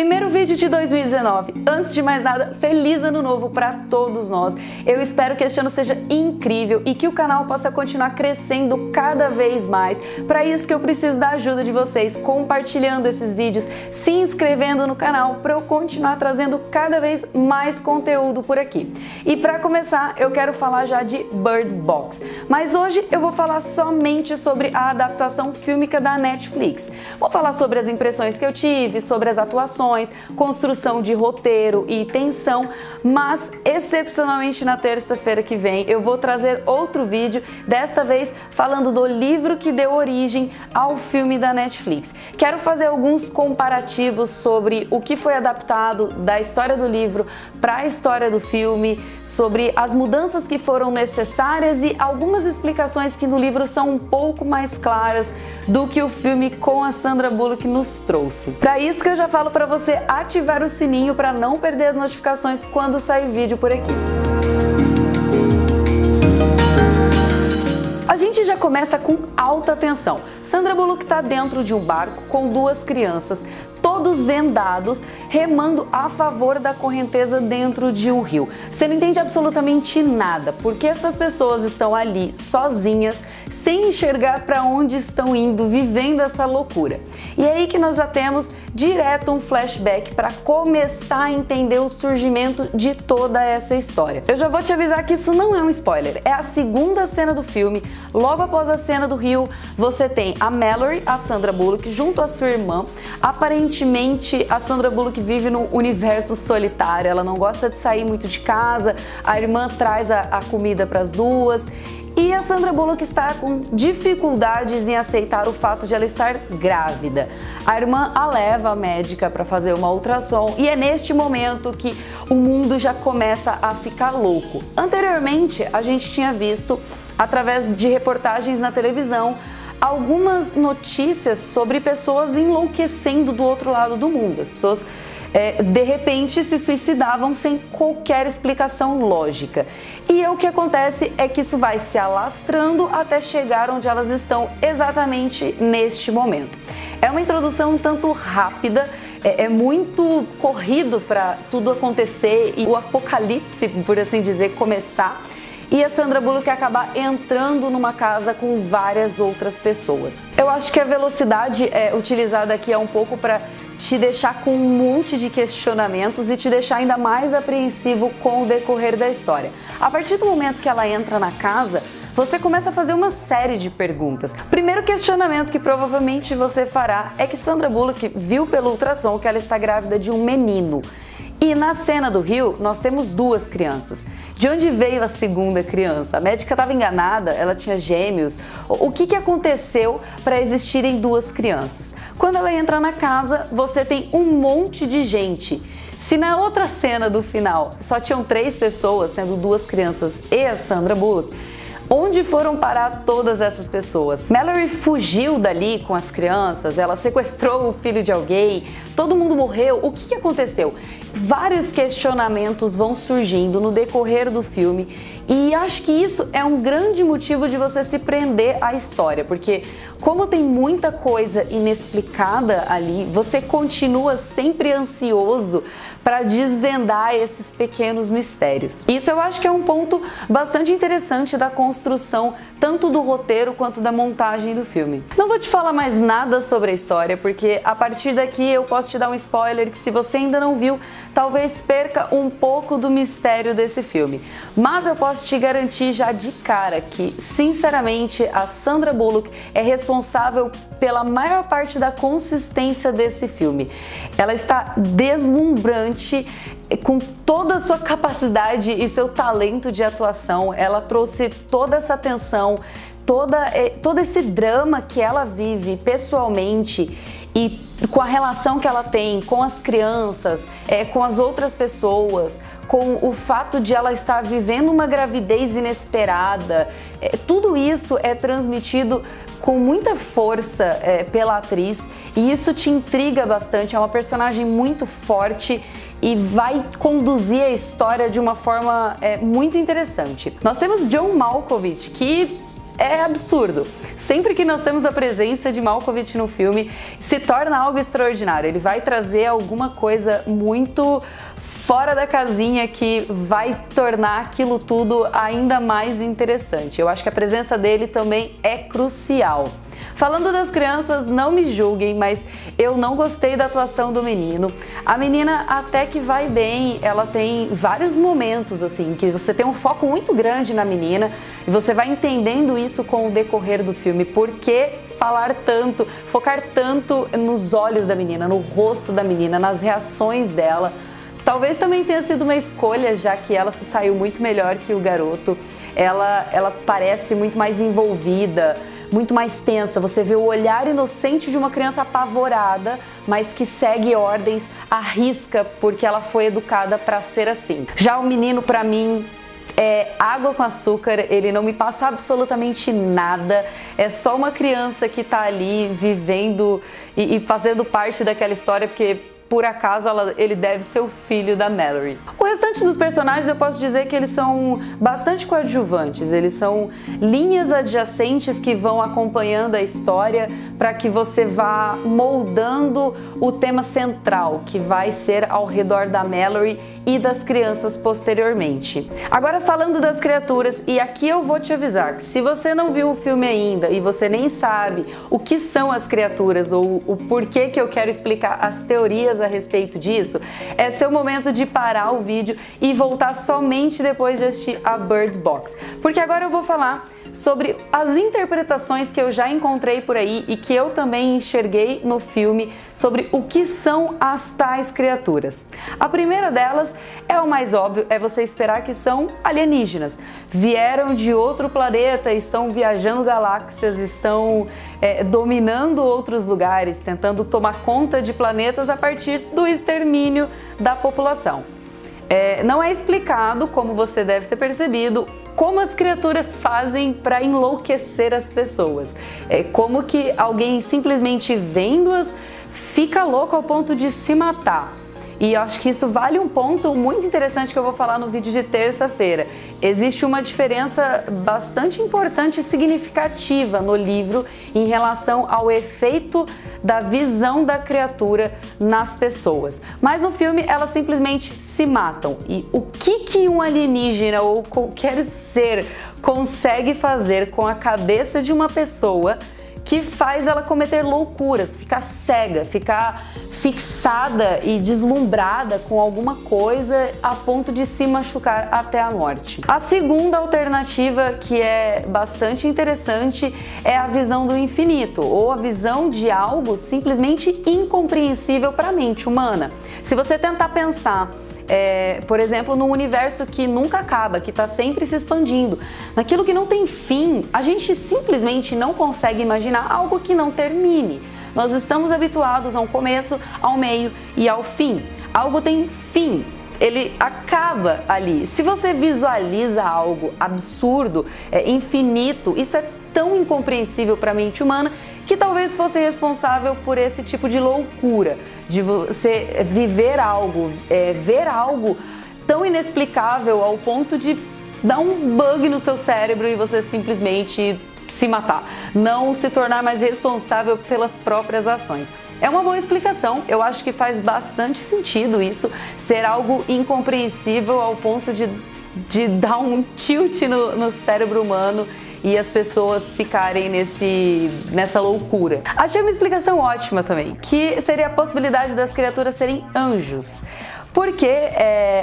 Primeiro vídeo de 2019. Antes de mais nada, feliz ano novo para todos nós. Eu espero que este ano seja incrível e que o canal possa continuar crescendo cada vez mais. Para isso que eu preciso da ajuda de vocês, compartilhando esses vídeos, se inscrevendo no canal para eu continuar trazendo cada vez mais conteúdo por aqui. E para começar, eu quero falar já de Bird Box. Mas hoje eu vou falar somente sobre a adaptação fílmica da Netflix. Vou falar sobre as impressões que eu tive, sobre as atuações, construção de roteiro e tensão, mas excepcionalmente na terça-feira que vem eu vou trazer outro vídeo, desta vez falando do livro que deu origem ao filme da Netflix. Quero fazer alguns comparativos sobre o que foi adaptado da história do livro para a história do filme, sobre as mudanças que foram necessárias e algumas explicações que no livro são um pouco mais claras do que o filme com a Sandra Bullock nos trouxe. Para isso que eu já falo para você ativar o sininho para não perder as notificações quando sair vídeo por aqui. A gente já começa com alta tensão. Sandra Bullock está dentro de um barco com duas crianças, todos vendados, remando a favor da correnteza dentro de um rio. Você não entende absolutamente nada, porque essas pessoas estão ali sozinhas, sem enxergar para onde estão indo, vivendo essa loucura. E é aí que nós já temos direto um flashback para começar a entender o surgimento de toda essa história. Eu já vou te avisar que isso não é um spoiler, é a segunda cena do filme. Logo após a cena do rio, você tem a Mallory, a Sandra Bullock, junto à sua irmã. Aparentemente, a Sandra Bullock vive num universo solitário, ela não gosta de sair muito de casa, a irmã traz a comida para as duas. E a Sandra Bullock está com dificuldades em aceitar o fato de ela estar grávida. A irmã a leva à médica para fazer uma ultrassom e é neste momento que o mundo já começa a ficar louco. Anteriormente, a gente tinha visto, através de reportagens na televisão, algumas notícias sobre pessoas enlouquecendo do outro lado do mundo. As pessoas de repente se suicidavam sem qualquer explicação lógica. E o que acontece é que isso vai se alastrando até chegar onde elas estão exatamente neste momento. É uma introdução um tanto rápida, é muito corrido para tudo acontecer e o apocalipse, por assim dizer, começar. E a Sandra Bullock acabar entrando numa casa com várias outras pessoas. Eu acho que a velocidade utilizada aqui é um pouco para te deixar com um monte de questionamentos e te deixar ainda mais apreensivo com o decorrer da história. A partir do momento que ela entra na casa, você começa a fazer uma série de perguntas. O primeiro questionamento que provavelmente você fará é que Sandra Bullock viu pelo ultrassom que ela está grávida de um menino. E na cena do rio, nós temos duas crianças. De onde veio a segunda criança? A médica estava enganada? Ela tinha gêmeos? O que aconteceu para existirem duas crianças? Quando ela entra na casa, você tem um monte de gente. Se na outra cena do final só tinham 3 pessoas, sendo 2 crianças e a Sandra Bullock, onde foram parar todas essas pessoas? Mallory fugiu dali com as crianças, ela sequestrou o filho de alguém, todo mundo morreu, o que aconteceu? Vários questionamentos vão surgindo no decorrer do filme e acho que isso é um grande motivo de você se prender à história, porque como tem muita coisa inexplicada ali, você continua sempre ansioso para desvendar esses pequenos mistérios. Isso eu acho que é um ponto bastante interessante da construção, tanto do roteiro quanto da montagem do filme. Não vou te falar mais nada sobre a história, porque a partir daqui eu posso te dar um spoiler que, se você ainda não viu, talvez perca um pouco do mistério desse filme. Mas eu posso te garantir já de cara que, sinceramente, a Sandra Bullock é responsável pela maior parte da consistência desse filme. Ela está deslumbrante com toda a sua capacidade e seu talento de atuação. Ela trouxe toda essa tensão, todo esse drama que ela vive pessoalmente e com a relação que ela tem com as crianças, com as outras pessoas, com o fato de ela estar vivendo uma gravidez inesperada. Tudo isso é transmitido com muita força pela atriz e isso te intriga bastante. É uma personagem muito forte e vai conduzir a história de uma forma muito interessante. Nós temos John Malkovich, que é absurdo. Sempre que nós temos a presença de Malkovich no filme, se torna algo extraordinário. Ele vai trazer alguma coisa muito fora da casinha que vai tornar aquilo tudo ainda mais interessante. Eu acho que a presença dele também é crucial. Falando das crianças, não me julguem, mas eu não gostei da atuação do menino. A menina até que vai bem, ela tem vários momentos assim, que você tem um foco muito grande na menina e você vai entendendo isso com o decorrer do filme. Por que falar tanto, focar tanto nos olhos da menina, no rosto da menina, nas reações dela? Talvez também tenha sido uma escolha, já que ela se saiu muito melhor que o garoto. Ela parece muito mais envolvida, muito mais tensa. Você vê o olhar inocente de uma criança apavorada, mas que segue ordens à risca, porque ela foi educada para ser assim. Já o menino, para mim, é água com açúcar, ele não me passa absolutamente nada, é só uma criança que tá ali vivendo e fazendo parte daquela história, porque por acaso ele deve ser o filho da Mallory. O restante dos personagens eu posso dizer que eles são bastante coadjuvantes, eles são linhas adjacentes que vão acompanhando a história para que você vá moldando o tema central, que vai ser ao redor da Mallory e das crianças posteriormente. Agora falando das criaturas, e aqui eu vou te avisar que se você não viu o filme ainda e você nem sabe o que são as criaturas ou o porquê que eu quero explicar as teorias a respeito disso, é seu momento de parar o vídeo e voltar somente depois de assistir a Bird Box, porque agora eu vou falar sobre as interpretações que eu já encontrei por aí e que eu também enxerguei no filme sobre o que são as tais criaturas. A primeira delas é o mais óbvio, é você esperar que são alienígenas. Vieram de outro planeta, estão viajando galáxias, estão dominando outros lugares, tentando tomar conta de planetas a partir do extermínio da população. Não é explicado, como você deve ter percebido, como as criaturas fazem para enlouquecer as pessoas. Como que alguém simplesmente vendo-as fica louco ao ponto de se matar. E eu acho que isso vale um ponto muito interessante que eu vou falar no vídeo de terça-feira. Existe uma diferença bastante importante e significativa no livro em relação ao efeito da visão da criatura nas pessoas. Mas no filme elas simplesmente se matam. E o que um alienígena ou qualquer ser consegue fazer com a cabeça de uma pessoa que faz ela cometer loucuras, ficar cega, ficar fixada e deslumbrada com alguma coisa a ponto de se machucar até a morte. A segunda alternativa, que é bastante interessante, é a visão do infinito, ou a visão de algo simplesmente incompreensível para a mente humana. Se você tentar pensar por exemplo, num universo que nunca acaba, que está sempre se expandindo, naquilo que não tem fim, a gente simplesmente não consegue imaginar algo que não termine. Nós estamos habituados a um começo, ao meio e ao fim. Algo tem fim, ele acaba ali. Se você visualiza algo absurdo, infinito, isso é tão incompreensível para a mente humana que talvez fosse responsável por esse tipo de loucura, de você viver algo, ver algo tão inexplicável ao ponto de dar um bug no seu cérebro e você simplesmente se matar, não se tornar mais responsável pelas próprias ações. É uma boa explicação, eu acho que faz bastante sentido isso, ser algo incompreensível ao ponto de dar um tilt no cérebro humano e as pessoas ficarem nessa loucura. Achei uma explicação ótima também, que seria a possibilidade das criaturas serem anjos. Porque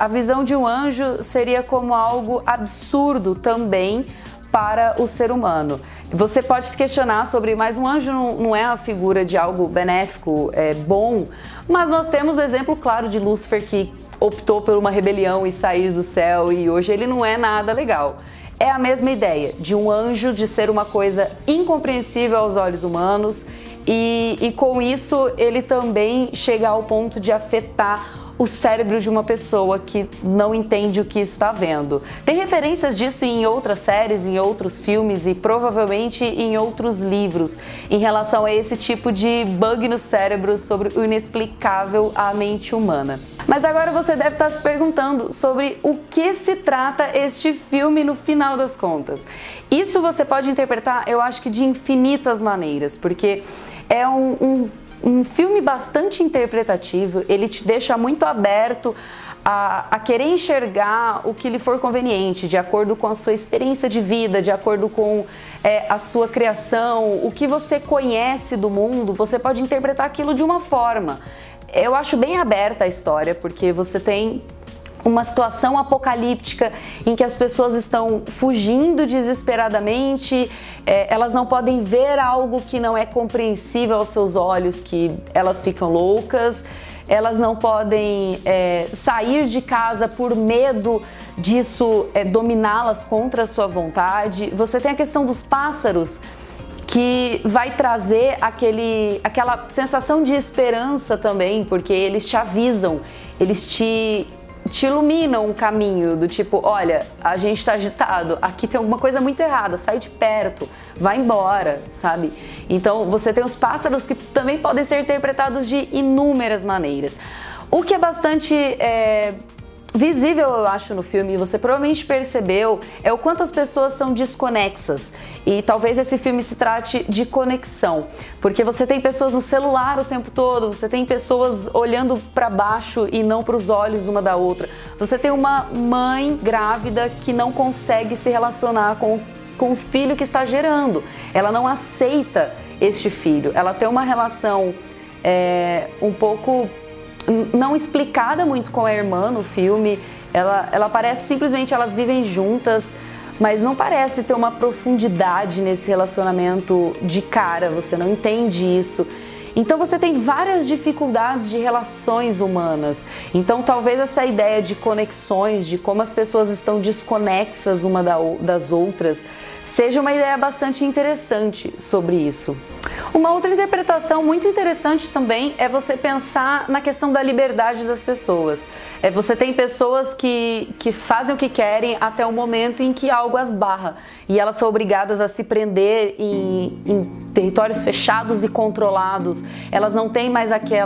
a visão de um anjo seria como algo absurdo também para o ser humano. Você pode se questionar sobre, mas um anjo não é a figura de algo benéfico, bom, mas nós temos o exemplo claro de Lúcifer, que optou por uma rebelião e sair do céu, e hoje ele não é nada legal. É a mesma ideia de um anjo, de ser uma coisa incompreensível aos olhos humanos e com isso ele também chega ao ponto de afetar o cérebro de uma pessoa que não entende o que está vendo. Tem referências disso em outras séries, em outros filmes e provavelmente em outros livros em relação a esse tipo de bug no cérebro sobre o inexplicável à mente humana. Mas agora você deve estar se perguntando sobre o que se trata este filme no final das contas. Isso você pode interpretar, eu acho que de infinitas maneiras, porque é um filme bastante interpretativo, ele te deixa muito aberto a querer enxergar o que lhe for conveniente, de acordo com a sua experiência de vida, de acordo com a sua criação, o que você conhece do mundo, você pode interpretar aquilo de uma forma. Eu acho bem aberta a história, porque você tem uma situação apocalíptica em que as pessoas estão fugindo desesperadamente, elas não podem ver algo que não é compreensível aos seus olhos, que elas ficam loucas, elas não podem sair de casa por medo disso dominá-las contra a sua vontade. Você tem a questão dos pássaros, que vai trazer aquela sensação de esperança também, porque eles te avisam, eles te iluminam um caminho do tipo, olha, a gente está agitado, aqui tem alguma coisa muito errada, sai de perto, vai embora, sabe? Então você tem os pássaros que também podem ser interpretados de inúmeras maneiras. O que é bastante visível, eu acho, no filme, você provavelmente percebeu, é o quanto as pessoas são desconexas. E talvez esse filme se trate de conexão, porque você tem pessoas no celular o tempo todo, você tem pessoas olhando para baixo e não para os olhos uma da outra. Você tem uma mãe grávida que não consegue se relacionar com o filho que está gerando. Ela não aceita este filho. Ela tem uma relação um pouco não explicada muito com a irmã no filme. Ela parece simplesmente, elas vivem juntas, mas não parece ter uma profundidade nesse relacionamento de cara, você não entende isso. Então você tem várias dificuldades de relações humanas. Então talvez essa ideia de conexões, de como as pessoas estão desconexas uma das outras, seja uma ideia bastante interessante sobre isso. Uma outra interpretação muito interessante também é você pensar na questão da liberdade das pessoas. Você tem pessoas que fazem o que querem até o momento em que algo as barra e elas são obrigadas a se prender em territórios fechados e controlados. Elas não têm mais aquele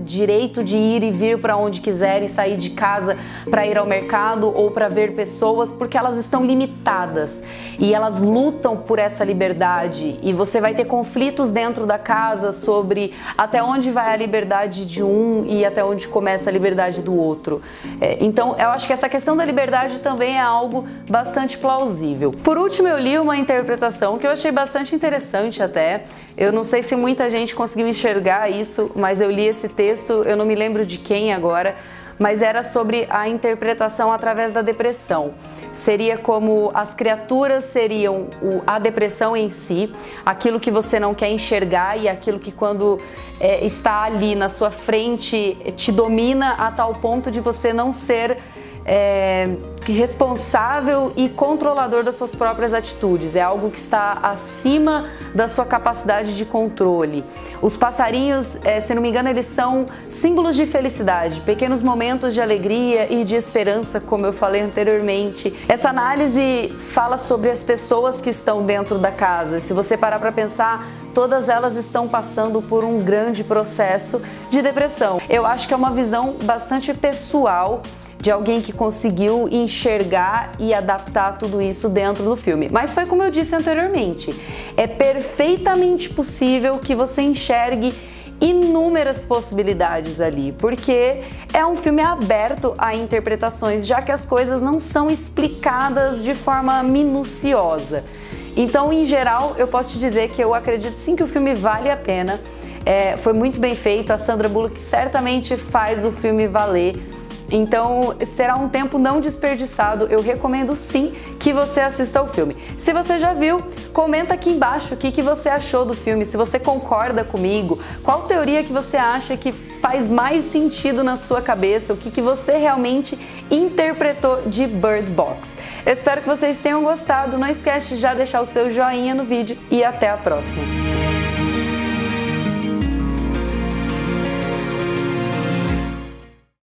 direito de ir e vir para onde quiserem, sair de casa para ir ao mercado ou para ver pessoas, porque elas estão limitadas e elas lutam por essa liberdade. E você vai ter conflitos dentro da casa sobre até onde vai a liberdade de um e até onde começa a liberdade do outro. Então eu acho que essa questão da liberdade também é algo bastante plausível. Por último, eu li uma interpretação que eu achei bastante interessante até. Eu não sei se muita gente conseguiu enxergar isso, mas eu li esse texto, eu não me lembro de quem agora, mas era sobre a interpretação através da depressão. Seria como as criaturas seriam a depressão em si, aquilo que você não quer enxergar e aquilo que quando está ali na sua frente te domina a tal ponto de você não ser responsável e controlador das suas próprias atitudes. É algo que está acima da sua capacidade de controle. Os passarinhos, se não me engano, eles são símbolos de felicidade, pequenos momentos de alegria e de esperança, como eu falei anteriormente. Essa análise fala sobre as pessoas que estão dentro da casa. Se você parar para pensar, todas elas estão passando por um grande processo de depressão. Eu acho que é uma visão bastante pessoal de alguém que conseguiu enxergar e adaptar tudo isso dentro do filme. Mas foi como eu disse anteriormente, é perfeitamente possível que você enxergue inúmeras possibilidades ali, porque é um filme aberto a interpretações, já que as coisas não são explicadas de forma minuciosa. Então, em geral, eu posso te dizer que eu acredito sim que o filme vale a pena, foi muito bem feito, a Sandra Bullock certamente faz o filme valer. Então será um tempo não desperdiçado, eu recomendo sim que você assista ao filme. Se você já viu, comenta aqui embaixo o que você achou do filme, se você concorda comigo, qual teoria que você acha que faz mais sentido na sua cabeça, o que você realmente interpretou de Bird Box. Eu espero que vocês tenham gostado, não esquece de já deixar o seu joinha no vídeo e até a próxima!